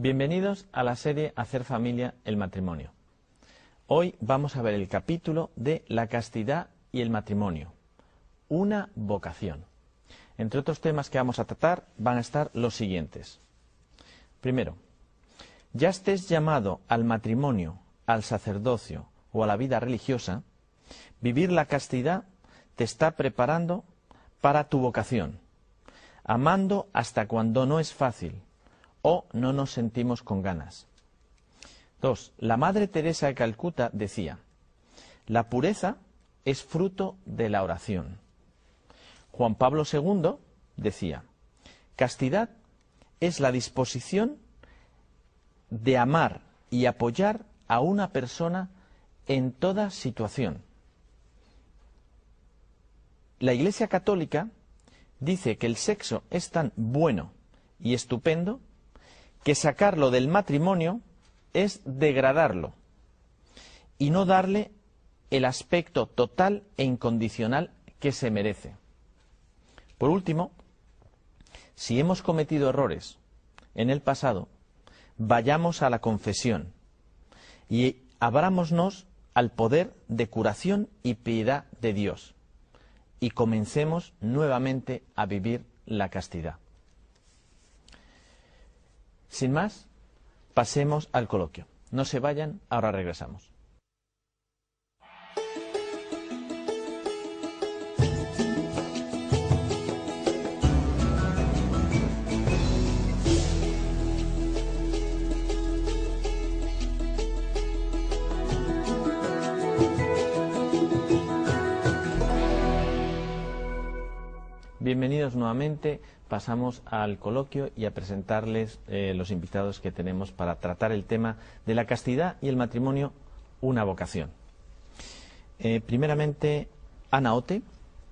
Bienvenidos a la serie Hacer familia, el matrimonio. Hoy vamos a ver el capítulo de la castidad y el matrimonio, una vocación. Entre otros temas que vamos a tratar van a estar los siguientes. Primero, ya estés llamado al matrimonio, al sacerdocio o a la vida religiosa, vivir la castidad te está preparando para tu vocación, amando hasta cuando no es fácil o no nos sentimos con ganas. 2. La Madre Teresa de Calcuta decía: la pureza es fruto de la oración. Juan Pablo II decía: castidad es la disposición de amar y apoyar a una persona en toda situación. La Iglesia Católica dice que el sexo es tan bueno y estupendo que sacarlo del matrimonio es degradarlo y no darle el aspecto total e incondicional que se merece. Por último, si hemos cometido errores en el pasado, vayamos a la confesión y abrámonos al poder de curación y piedad de Dios y comencemos nuevamente a vivir la castidad. Sin más, pasemos al coloquio. No se vayan, ahora regresamos. Bienvenidos nuevamente. Pasamos al coloquio y a presentarles los invitados que tenemos para tratar el tema de la castidad y el matrimonio, una vocación. Primeramente, Ana Otte,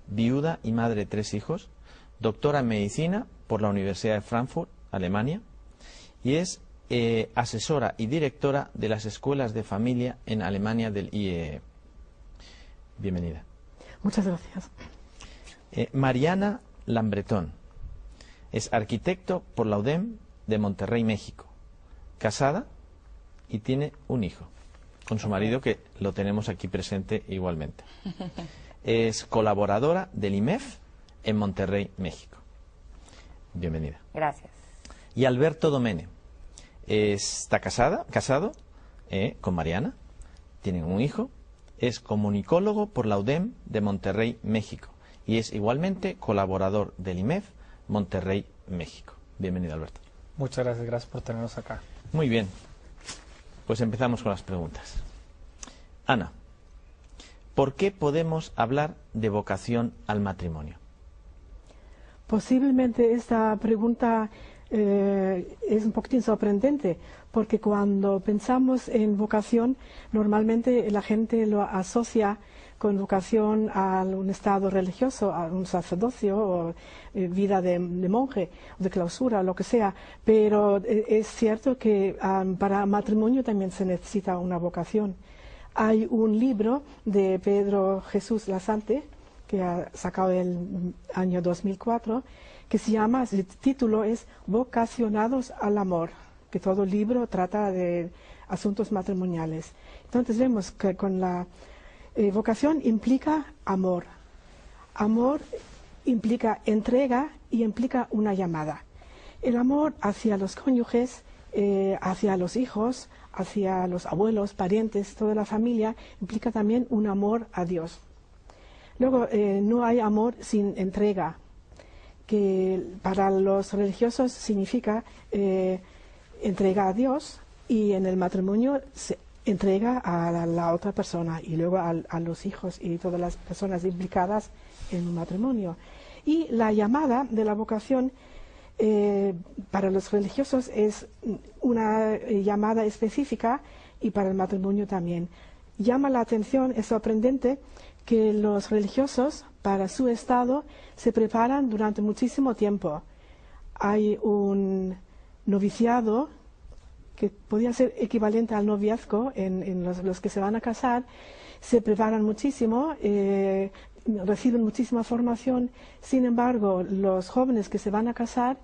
viuda y madre de 3 hijos, doctora en medicina por la Universidad de Frankfurt, Alemania, y es asesora y directora de las escuelas de familia en Alemania del IEE. Bienvenida. Muchas gracias. Mariana Lambretón es arquitecto por la UDEM de Monterrey, México, casada y tiene un hijo con su marido, que lo tenemos aquí presente igualmente. Es colaboradora del IMEF en Monterrey, México. Bienvenida. Gracias. Y Alberto Domene está casado con Mariana, tienen un hijo, es comunicólogo por la UDEM de Monterrey, México, y es igualmente colaborador del IMEF Monterrey, México. Bienvenido, Alberto. Muchas gracias por tenernos acá. Muy bien, pues empezamos con las preguntas. Ana, ¿por qué podemos hablar de vocación al matrimonio? Posiblemente esta pregunta es un poquitín sorprendente, porque cuando pensamos en vocación, normalmente la gente lo asocia con vocación a un estado religioso, a un sacerdocio o vida de monje, de clausura, lo que sea. Pero es cierto que para matrimonio también se necesita una vocación. Hay un libro de Pedro Jesús Lasante, que ha sacado el año 2004, que se llama, el título es Vocacionados al amor, que todo el libro trata de asuntos matrimoniales. Entonces vemos que con la vocación implica amor. Amor implica entrega y implica una llamada. El amor hacia los cónyuges, hacia los hijos, hacia los abuelos, parientes, toda la familia, implica también un amor a Dios. Luego, no hay amor sin entrega, que para los religiosos significa entrega a Dios, y en el matrimonio se entrega a la otra persona y luego a los hijos y todas las personas implicadas en un matrimonio. Y la llamada de la vocación para los religiosos es una llamada específica, y para el matrimonio también. Llama la atención, es sorprendente que los religiosos para su estado se preparan durante muchísimo tiempo. Hay un noviciado que podría ser equivalente al noviazgo en los que se van a casar. Se preparan muchísimo, reciben muchísima formación. Sin embargo, los jóvenes que se van a casar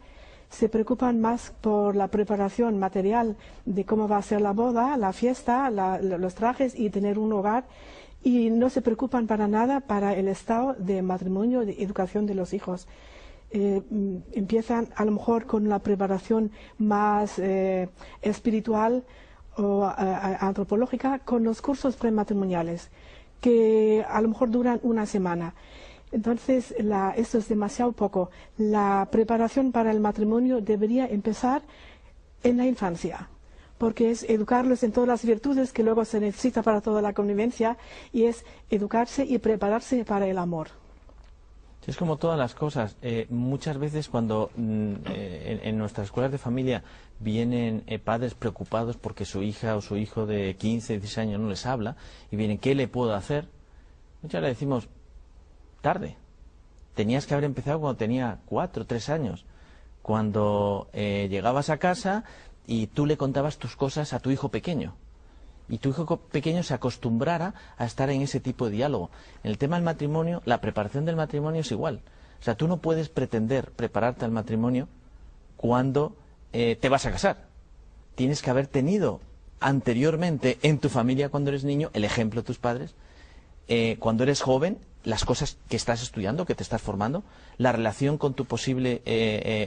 se preocupan más por la preparación material de cómo va a ser la boda, la fiesta, los trajes y tener un hogar, y no se preocupan para nada para el estado de matrimonio, de educación de los hijos. Empiezan a lo mejor con la preparación más espiritual o antropológica con los cursos prematrimoniales, que a lo mejor duran una semana. Entonces, esto es demasiado poco. La preparación para el matrimonio debería empezar en la infancia, porque es educarlos en todas las virtudes que luego se necesita para toda la convivencia, y es educarse y prepararse para el amor. Es como todas las cosas. Muchas veces cuando en nuestras escuelas de familia vienen padres preocupados porque su hija o su hijo de 15, 16 años no les habla, y vienen, ¿qué le puedo hacer? Muchas le decimos, tarde. Tenías que haber empezado cuando tenía 4, 3 años. Cuando llegabas a casa y tú le contabas tus cosas a tu hijo pequeño. Y tu hijo pequeño se acostumbrara a estar en ese tipo de diálogo. En el tema del matrimonio, la preparación del matrimonio es igual. O sea, tú no puedes pretender prepararte al matrimonio cuando te vas a casar. Tienes que haber tenido anteriormente en tu familia, cuando eres niño, el ejemplo de tus padres. Cuando eres joven, las cosas que estás estudiando, que te estás formando, la relación con tu posible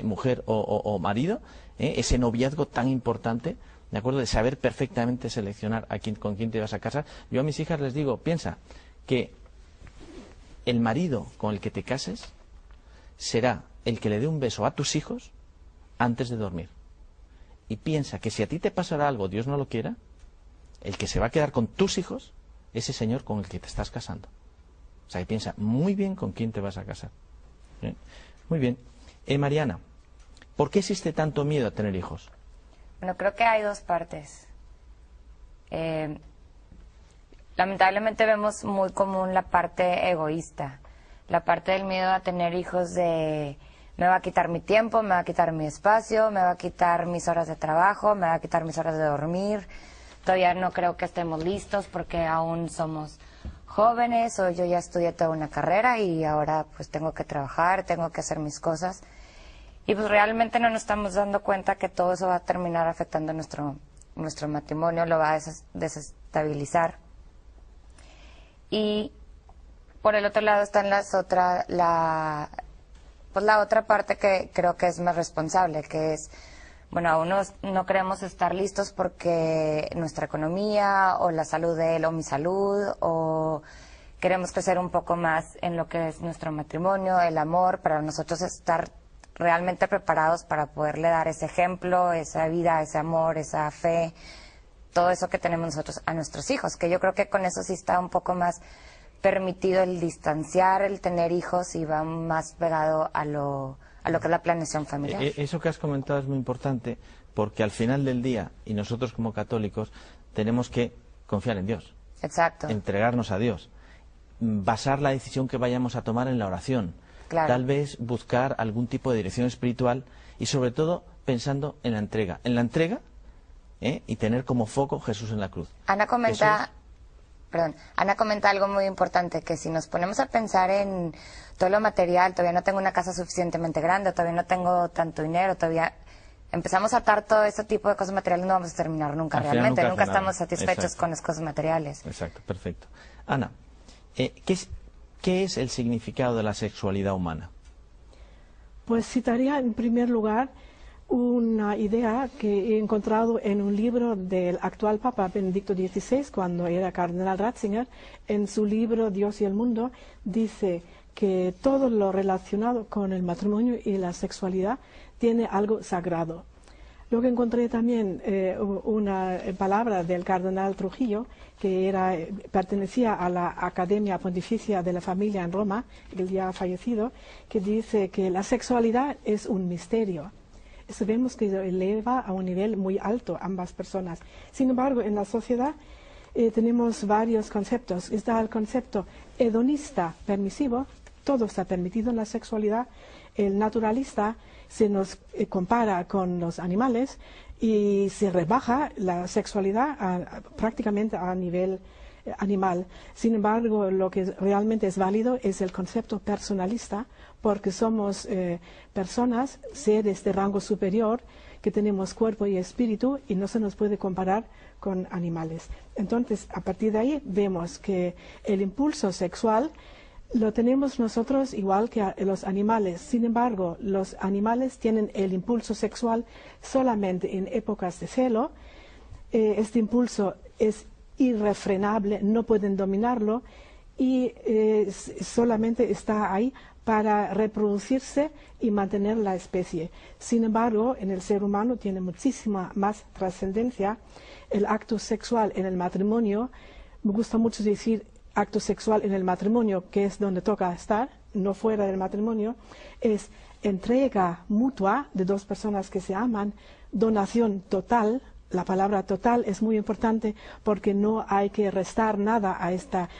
mujer o marido, ese noviazgo tan importante, ¿de acuerdo? De saber perfectamente seleccionar con quién te vas a casar. Yo a mis hijas les digo, piensa que el marido con el que te cases será el que le dé un beso a tus hijos antes de dormir. Y piensa que si a ti te pasará algo, Dios no lo quiera, el que se va a quedar con tus hijos, ese señor con el que te estás casando. O sea, que piensa muy bien con quién te vas a casar. ¿Bien? Muy bien. Mariana, ¿por qué existe tanto miedo a tener hijos? Bueno, creo que hay dos partes. Lamentablemente vemos muy común la parte egoísta, la parte del miedo a tener hijos de me va a quitar mi tiempo, me va a quitar mi espacio, me va a quitar mis horas de trabajo, me va a quitar mis horas de dormir. Todavía no creo que estemos listos porque aún somos jóvenes, o yo ya estudié toda una carrera y ahora pues tengo que trabajar, tengo que hacer mis cosas. Y pues realmente no nos estamos dando cuenta que todo eso va a terminar afectando nuestro matrimonio, lo va a desestabilizar. Y por el otro lado están la otra parte que creo que es más responsable, que es, bueno, aún no queremos estar listos porque nuestra economía o la salud de él o mi salud, o queremos crecer un poco más en lo que es nuestro matrimonio, el amor, para nosotros estar realmente preparados para poderle dar ese ejemplo, esa vida, ese amor, esa fe, todo eso que tenemos nosotros a nuestros hijos, que yo creo que con eso sí está un poco más permitido el distanciar, el tener hijos, y va más pegado a lo que es la planeación familiar. Eso que has comentado es muy importante, porque al final del día, y nosotros como católicos, tenemos que confiar en Dios. Exacto. Entregarnos a Dios. Basar la decisión que vayamos a tomar en la oración. Claro. Tal vez buscar algún tipo de dirección espiritual, y sobre todo pensando en la entrega. En la entrega, y tener como foco Jesús en la cruz. Ana comenta algo muy importante, que si nos ponemos a pensar en todo lo material, todavía no tengo una casa suficientemente grande, todavía no tengo tanto dinero, todavía empezamos a atar todo ese tipo de cosas materiales, no vamos a terminar nunca realmente, nunca estamos satisfechos. Exacto. Con las cosas materiales. Exacto, perfecto. Ana, ¿qué es el significado de la sexualidad humana? Pues citaría en primer lugar una idea que he encontrado en un libro del actual Papa Benedicto XVI, cuando era cardenal Ratzinger. En su libro Dios y el mundo dice que todo lo relacionado con el matrimonio y la sexualidad tiene algo sagrado. Luego encontré también una palabra del cardenal Trujillo, que pertenecía a la Academia Pontificia de la Familia en Roma, el ya fallecido, que dice que la sexualidad es un misterio. Sabemos que lo eleva a un nivel muy alto ambas personas. Sin embargo, en la sociedad tenemos varios conceptos. Está el concepto hedonista permisivo, todo está permitido en la sexualidad. El naturalista se nos compara con los animales y se rebaja la sexualidad prácticamente a nivel animal. Sin embargo, lo que realmente es válido es el concepto personalista, porque somos personas, seres de rango superior, que tenemos cuerpo y espíritu y no se nos puede comparar con animales. Entonces, a partir de ahí vemos que el impulso sexual lo tenemos nosotros igual que los animales. Sin embargo, los animales tienen el impulso sexual solamente en épocas de celo. Este impulso es irrefrenable, no pueden dominarlo y solamente está ahí para reproducirse y mantener la especie. Sin embargo, en el ser humano tiene muchísima más trascendencia el acto sexual en el matrimonio. Me gusta mucho decir acto sexual en el matrimonio, que es donde toca estar, no fuera del matrimonio. Es entrega mutua de dos personas que se aman, donación total. La palabra total es muy importante porque no hay que restar nada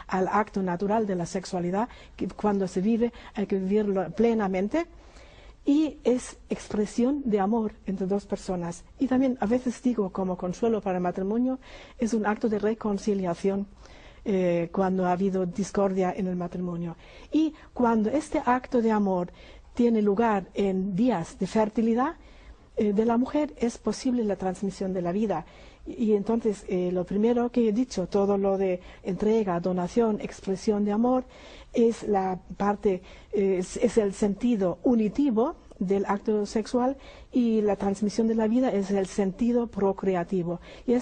al acto natural de la sexualidad, que cuando se vive hay que vivirlo plenamente, y es expresión de amor entre dos personas. Y también a veces digo, como consuelo para el matrimonio, es un acto de reconciliación cuando ha habido discordia en el matrimonio. Y cuando este acto de amor tiene lugar en días de fertilidad de la mujer, es posible la transmisión de la vida. Y entonces lo primero que he dicho, todo lo de entrega, donación, expresión de amor, es la parte, es el sentido unitivo del acto sexual, y la transmisión de la vida es el sentido procreativo. Y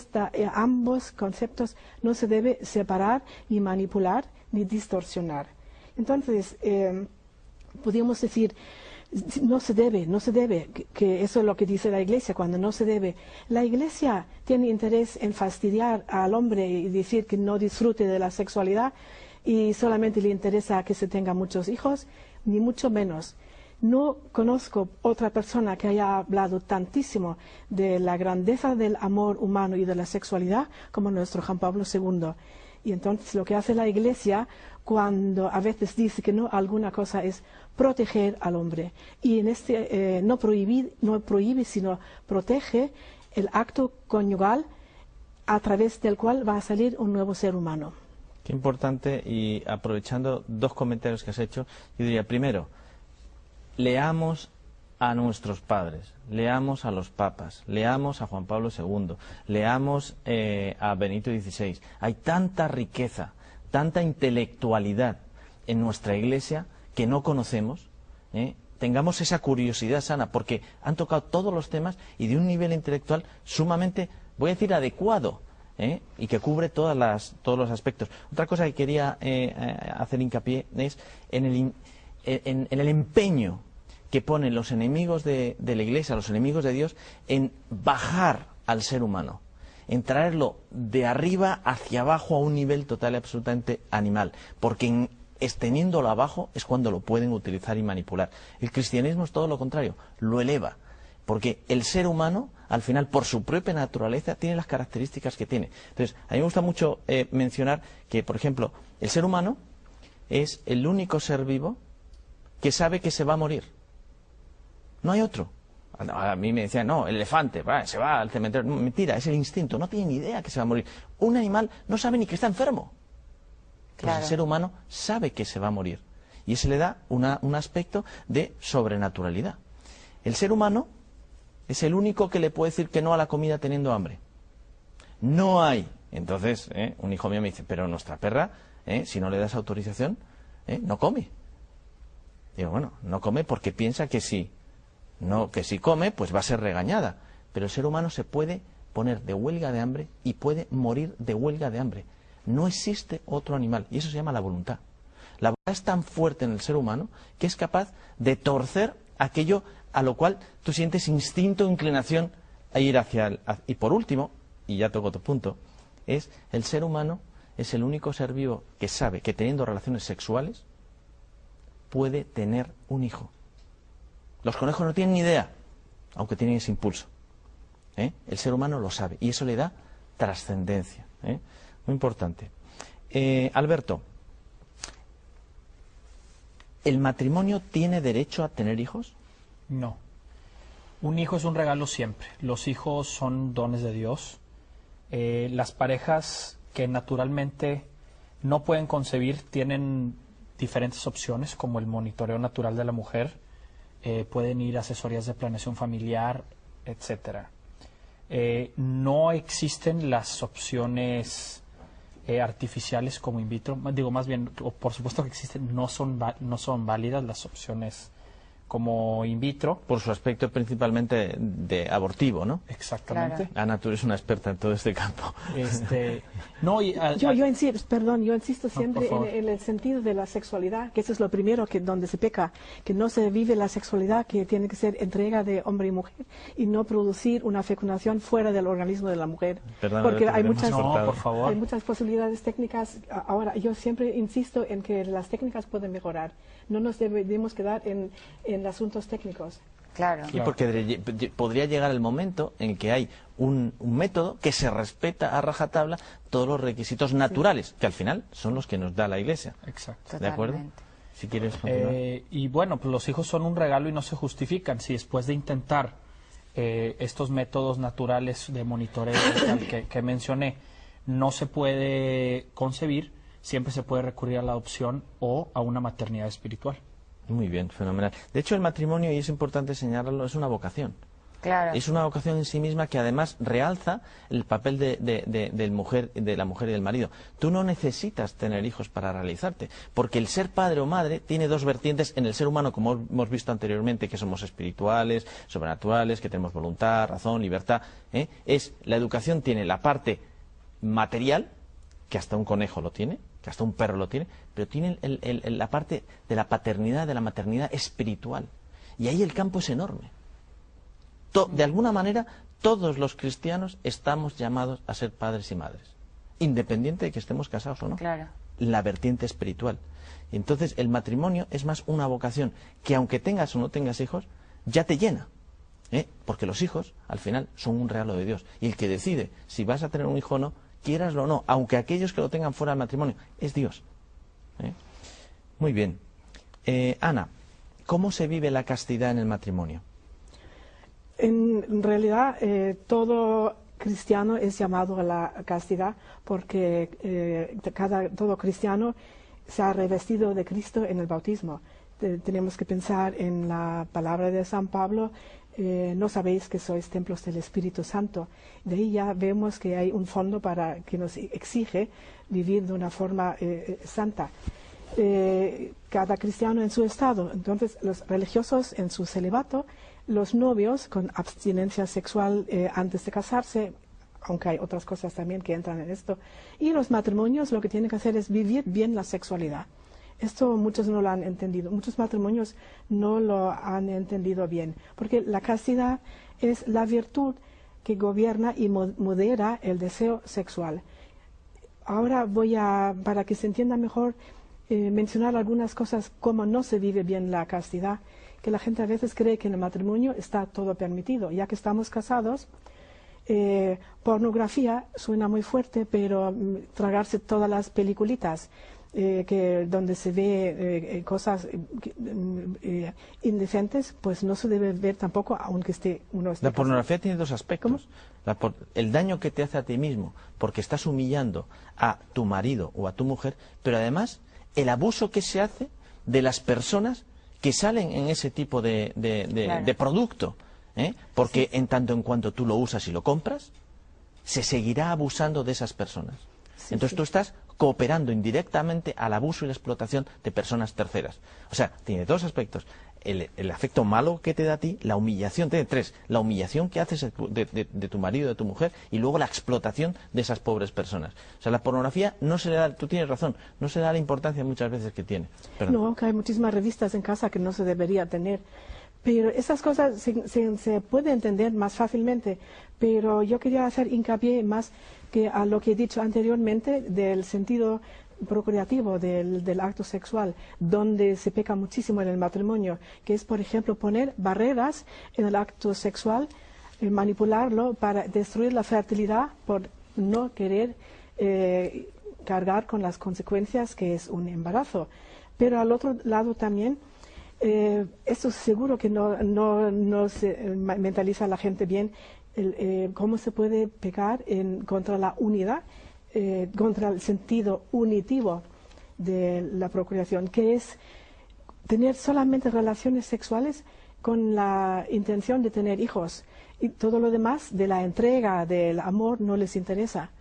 ambos conceptos no se debe separar, ni manipular, ni distorsionar. Entonces, podríamos decir, no se debe, que eso es lo que dice la Iglesia, cuando no se debe. La Iglesia tiene interés en fastidiar al hombre y decir que no disfrute de la sexualidad y solamente le interesa que se tenga muchos hijos, ni mucho menos. No conozco otra persona que haya hablado tantísimo de la grandeza del amor humano y de la sexualidad como nuestro Juan Pablo II. Y entonces lo que hace la Iglesia cuando a veces dice que no, alguna cosa es proteger al hombre. Y en no prohíbe, sino protege el acto conyugal a través del cual va a salir un nuevo ser humano. Qué importante, y aprovechando dos comentarios que has hecho, yo diría, primero, leamos a nuestros padres, leamos a los papas, leamos a Juan Pablo II, leamos a Benito XVI. Hay tanta riqueza, tanta intelectualidad en nuestra Iglesia que no conocemos. Tengamos esa curiosidad sana, porque han tocado todos los temas y de un nivel intelectual sumamente, voy a decir, adecuado, y que cubre todos los aspectos. Otra cosa que quería hacer hincapié es en el empeño que ponen los enemigos de la Iglesia, los enemigos de Dios, en bajar al ser humano, en traerlo de arriba hacia abajo a un nivel total y absolutamente animal, porque exteniéndolo abajo es cuando lo pueden utilizar y manipular. El cristianismo es todo lo contrario, lo eleva, porque el ser humano, al final, por su propia naturaleza, tiene las características que tiene. Entonces, a mí me gusta mucho mencionar que, por ejemplo, el ser humano es el único ser vivo que sabe que se va a morir. No hay otro. A mí me decían, no, el elefante, se va al cementerio. No, mentira, es el instinto, no tiene ni idea que se va a morir. Un animal no sabe ni que está enfermo. Pues el ser humano sabe que se va a morir. Y eso le da un aspecto de sobrenaturalidad. El ser humano es el único que le puede decir que no a la comida teniendo hambre. No hay. Entonces, un hijo mío me dice, pero nuestra perra, si no le das autorización, no come. Digo, bueno, no come porque piensa que sí. No, que si come, pues va a ser regañada. Pero el ser humano se puede poner de huelga de hambre y puede morir de huelga de hambre. No existe otro animal, y eso se llama la voluntad. La voluntad es tan fuerte en el ser humano que es capaz de torcer aquello a lo cual tú sientes instinto, inclinación a ir hacia y por último, y ya toco otro punto, es el ser humano es el único ser vivo que sabe que teniendo relaciones sexuales puede tener un hijo. Los conejos no tienen ni idea, aunque tienen ese impulso. El ser humano lo sabe y eso le da trascendencia. Muy importante. Alberto, ¿el matrimonio tiene derecho a tener hijos? No. Un hijo es un regalo siempre. Los hijos son dones de Dios. Las parejas que naturalmente no pueden concebir, tienen diferentes opciones como el monitoreo natural de la mujer, pueden ir a asesorías de planeación familiar, etcétera. No existen las opciones artificiales como in vitro, digo más bien, por supuesto que existen, no son válidas las opciones como in vitro. Por su aspecto principalmente de abortivo, ¿no? Exactamente. Claro. Ana, tú eres una experta en todo este campo. No, Yo insisto siempre favor. en el sentido de la sexualidad, que eso es lo primero que donde se peca, que no se vive la sexualidad, que tiene que ser entrega de hombre y mujer y no producir una fecundación fuera del organismo de la mujer. Perdóname, porque hay tenemos muchas, cortado. por favor. hay muchas posibilidades técnicas. Ahora, yo siempre insisto en que las técnicas pueden mejorar. No nos debemos quedar en asuntos técnicos. Claro. Y porque podría llegar el momento en que hay un método que se respeta a rajatabla todos los requisitos naturales, que al final son los que nos da la Iglesia. Exacto. ¿De acuerdo? Totalmente. Si quieres continuar. Y bueno, pues los hijos son un regalo y no se justifican. Si después de intentar estos métodos naturales de monitoreo que mencioné no se puede concebir, siempre se puede recurrir a la adopción o a una maternidad espiritual. Muy bien, fenomenal. De hecho, el matrimonio, y es importante señalarlo, es una vocación. Claro. Es una vocación en sí misma que además realza el papel de la mujer y del marido. Tú no necesitas tener hijos para realizarte, porque el ser padre o madre tiene dos vertientes en el ser humano, como hemos visto anteriormente, que somos espirituales, sobrenaturales, que tenemos voluntad, razón, libertad. La educación tiene la parte material, que hasta un conejo lo tiene, que hasta un perro lo tiene, pero tiene la parte de la paternidad, de la maternidad espiritual. Y ahí el campo es enorme. De alguna manera, todos los cristianos estamos llamados a ser padres y madres, independiente de que estemos casados o no. Claro. La vertiente espiritual. Entonces, el matrimonio es más una vocación que, aunque tengas o no tengas hijos, ya te llena. Porque los hijos, al final, son un regalo de Dios. Y el que decide si vas a tener un hijo o no, quieraslo o no, aunque aquellos que lo tengan fuera del matrimonio, es Dios. Muy bien. Ana, ¿cómo se vive la castidad en el matrimonio? En realidad, todo cristiano es llamado a la castidad porque todo cristiano se ha revestido de Cristo en el bautismo. Tenemos que pensar en la palabra de San Pablo, no sabéis que sois templos del Espíritu Santo. De ahí ya vemos que hay un fondo que nos exige vivir de una forma santa. Cada cristiano en su estado. Entonces, los religiosos en su celibato, los novios con abstinencia sexual antes de casarse, aunque hay otras cosas también que entran en esto, y los matrimonios lo que tienen que hacer es vivir bien la sexualidad. Esto muchos no lo han entendido, muchos matrimonios no lo han entendido bien, porque la castidad es la virtud que gobierna y modera el deseo sexual. Ahora para que se entienda mejor, mencionar algunas cosas como no se vive bien la castidad, que la gente a veces cree que en el matrimonio está todo permitido. Ya que estamos casados, pornografía suena muy fuerte, pero tragarse todas las peliculitas donde se ve cosas indecentes, pues no se debe ver tampoco, aunque uno esté La pornografía casado. tiene dos aspectos. El daño que te hace a ti mismo, porque estás humillando a tu marido o a tu mujer, pero además el abuso que se hace de las personas que salen en ese tipo de producto. Porque en tanto en cuanto tú lo usas y lo compras, se seguirá abusando de esas personas. Entonces tú estás cooperando indirectamente al abuso y la explotación de personas terceras. O sea, tiene dos aspectos. El afecto malo que te da a ti, la humillación, tiene tres. La humillación que haces de tu marido, de tu mujer, y luego la explotación de esas pobres personas. O sea, la pornografía no se le da, tú tienes razón, no se le da la importancia muchas veces que tiene. Perdón. No, que hay muchísimas revistas en casa que no se debería tener. Pero esas cosas se puede entender más fácilmente. Pero yo quería hacer hincapié más que a lo que he dicho anteriormente del sentido procreativo del acto sexual, donde se peca muchísimo en el matrimonio, que es, por ejemplo, poner barreras en el acto sexual, manipularlo para destruir la fertilidad por no querer cargar con las consecuencias que es un embarazo. Pero al otro lado también, esto seguro que no se mentaliza a la gente bien, cómo se puede pecar contra la unidad contra el sentido unitivo de la procreación, que es tener solamente relaciones sexuales con la intención de tener hijos, y todo lo demás de la entrega, del amor, no les interesa.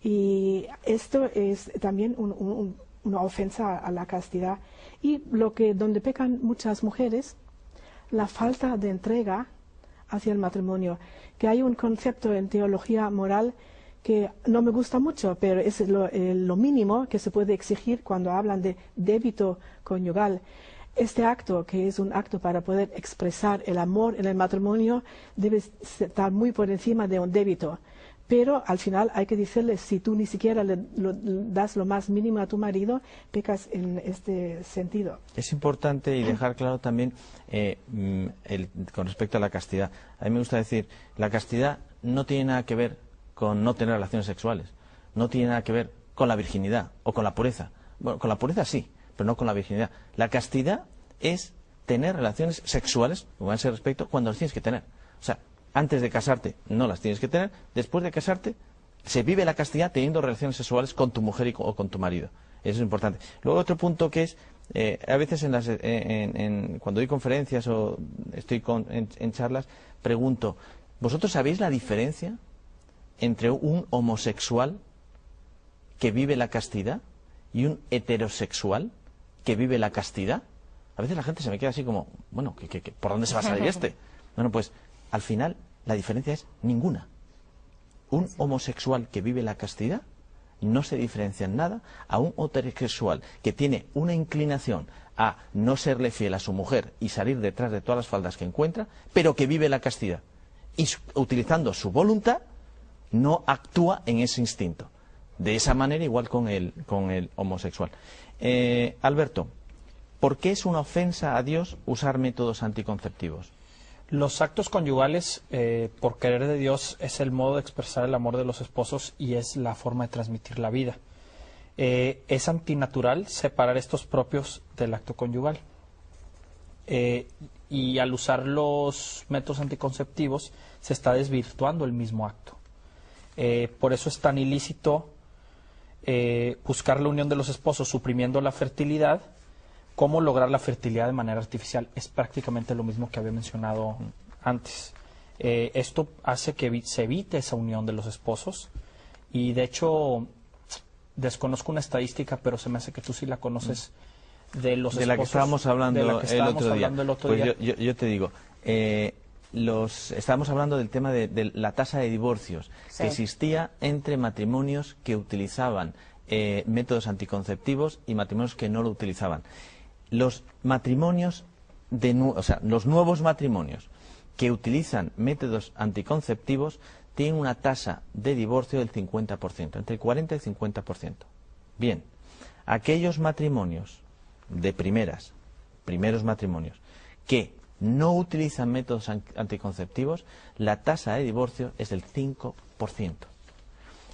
Y esto es también una ofensa a la castidad. Y donde pecan muchas mujeres, la falta de entrega hacia el matrimonio, que hay un concepto en teología moral que no me gusta mucho, pero es lo mínimo que se puede exigir cuando hablan de débito conyugal. Este acto, que es un acto para poder expresar el amor en el matrimonio, debe estar muy por encima de un débito. Pero al final hay que decirle, si tú ni siquiera le das lo más mínimo a tu marido, pecas en este sentido. Es importante y dejar claro también con respecto a la castidad. A mí me gusta decir, la castidad no tiene nada que ver con no tener relaciones sexuales, no tiene nada que ver con la virginidad o con la pureza. Bueno, con la pureza sí, pero no con la virginidad. La castidad es tener relaciones sexuales, con ese respecto, cuando las tienes que tener. O sea, antes de casarte no las tienes que tener, después de casarte se vive la castidad teniendo relaciones sexuales con tu mujer o con tu marido. Eso es importante. Luego otro punto que es, a veces cuando doy conferencias o estoy en charlas, pregunto, ¿vosotros sabéis la diferencia entre un homosexual que vive la castidad y un heterosexual que vive la castidad? A veces la gente se me queda así como, bueno, ¿por dónde se va a salir este? Bueno, pues al final la diferencia es ninguna. Un homosexual que vive la castidad no se diferencia en nada a un heterosexual que tiene una inclinación a no serle fiel a su mujer y salir detrás de todas las faldas que encuentra, pero que vive la castidad. Y utilizando su voluntad, no actúa en ese instinto. De esa manera igual con el homosexual. Alberto, ¿por qué es una ofensa a Dios usar métodos anticonceptivos? Los actos conyugales, por querer de Dios, es el modo de expresar el amor de los esposos y es la forma de transmitir la vida. Es antinatural separar estos propios del acto conyugal. Y al usar los métodos anticonceptivos se está desvirtuando el mismo acto. Por eso es tan ilícito buscar la unión de los esposos suprimiendo la fertilidad. ¿Cómo lograr la fertilidad de manera artificial? Es prácticamente lo mismo que había mencionado antes. Esto hace que se evite esa unión de los esposos y de hecho desconozco una estadística, pero se me hace que tú sí la conoces de los esposos. De la que estábamos hablando el otro día. Pues yo te digo, estábamos hablando del tema de la tasa de divorcios que existía entre matrimonios que utilizaban métodos anticonceptivos y matrimonios que no lo utilizaban. Los matrimonios, los nuevos matrimonios que utilizan métodos anticonceptivos tienen una tasa de divorcio del 50%, entre el 40 y el 50%. Bien, aquellos matrimonios de primeros matrimonios, que no utilizan métodos anticonceptivos, la tasa de divorcio es del 5%.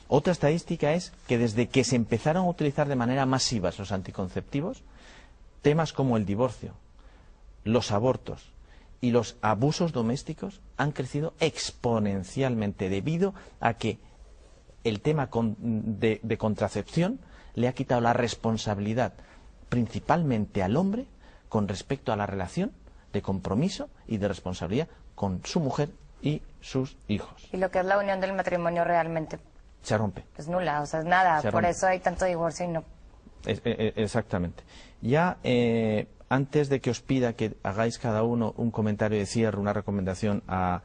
Otra estadística es que desde que se empezaron a utilizar de manera masiva los anticonceptivos, temas como el divorcio, los abortos y los abusos domésticos han crecido exponencialmente debido a que el tema de contracepción le ha quitado la responsabilidad principalmente al hombre con respecto a la relación de compromiso y de responsabilidad con su mujer y sus hijos. Y lo que es la unión del matrimonio realmente se rompe. Es nula, o sea, es nada. Por eso hay tanto divorcio y no. Exactamente. Ya antes de que os pida que hagáis cada uno un comentario de cierre, una recomendación a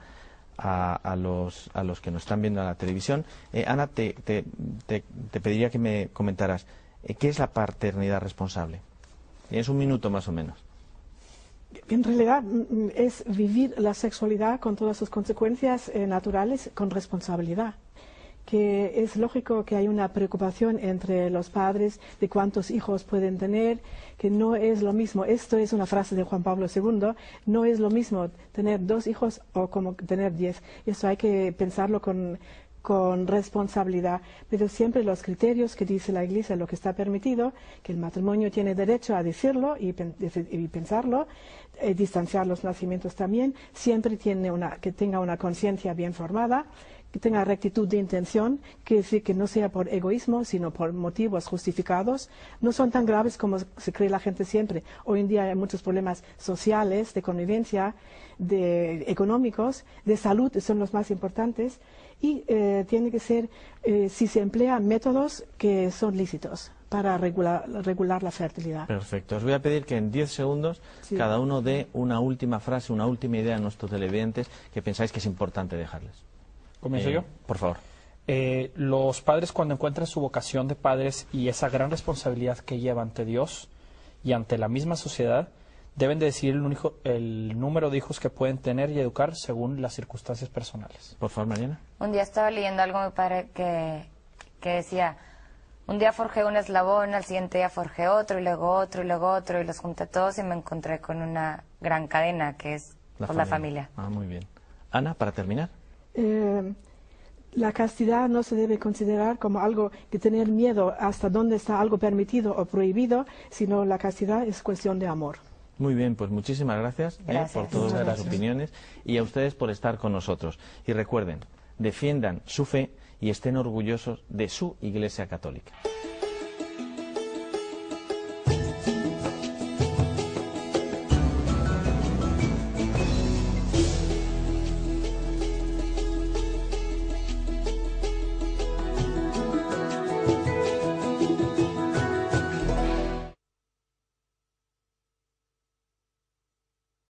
los que nos están viendo en la televisión, Ana, te pediría que me comentaras ¿qué es la paternidad responsable? Tienes un minuto más o menos. En realidad es vivir la sexualidad con todas sus consecuencias naturales con responsabilidad. Que es lógico que hay una preocupación entre los padres de cuántos hijos pueden tener, que no es lo mismo, esto es una frase de Juan Pablo II, no es lo mismo tener 2 hijos o como tener 10. Eso hay que pensarlo con responsabilidad, pero siempre los criterios que dice la Iglesia, lo que está permitido, que el matrimonio tiene derecho a decirlo y pensarlo, distanciar los nacimientos también, siempre que tenga una conciencia bien formada, que tenga rectitud de intención, quiere decir que no sea por egoísmo, sino por motivos justificados. No son tan graves como se cree la gente siempre. Hoy en día hay muchos problemas sociales, de convivencia, económicos, de salud, son los más importantes. Y tiene que ser, si se emplean métodos que son lícitos para regular la fertilidad. Perfecto. Os voy a pedir que en 10 segundos cada uno dé una última frase, una última idea a nuestros televidentes que pensáis que es importante dejarles. ¿Comienzo yo? Por favor. Los padres, cuando encuentran su vocación de padres y esa gran responsabilidad que lleva ante Dios y ante la misma sociedad, deben de decidir el número de hijos que pueden tener y educar según las circunstancias personales. Por favor, Mariana. Un día estaba leyendo algo muy padre que decía, un día forjé un eslabón, al siguiente día forjé otro, y luego otro, y luego otro, y los junté todos y me encontré con una gran cadena que es la familia. Ah, muy bien. Ana, para terminar. La castidad no se debe considerar como algo de tener miedo hasta dónde está algo permitido o prohibido, sino la castidad es cuestión de amor. Muy bien, pues muchísimas gracias. Por todas las opiniones y a ustedes por estar con nosotros. Y recuerden, defiendan su fe y estén orgullosos de su Iglesia Católica.